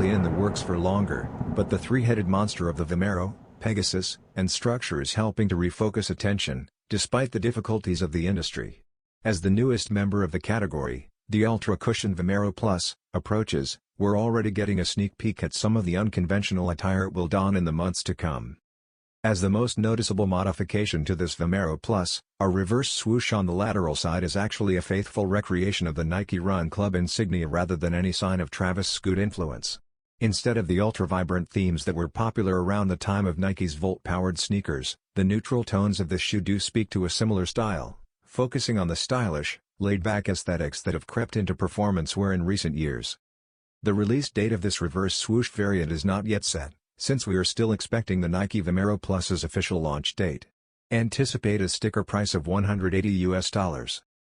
probably in the works for longer, but the three-headed monster of the Vomero, Pegasus, and structure is helping to refocus attention, despite the difficulties of the industry. As the newest member of the category, the ultra-cushioned Vomero Plus, approaches, we're already getting a sneak peek at some of the unconventional attire it will don in the months to come. As the most noticeable modification to this Vomero Plus, our reverse swoosh on the lateral side is actually a faithful recreation of the Nike Run Club insignia rather than any sign of Travis Scott influence. Instead of the ultra-vibrant themes that were popular around the time of Nike's Volt-powered sneakers, the neutral tones of this shoe do speak to a similar style, focusing on the stylish, laid-back aesthetics that have crept into performance wear in recent years. The release date of this reverse swoosh variant is not yet set, since we are still expecting the Nike Vomero Plus's official launch date. Anticipate a sticker price of $180 US.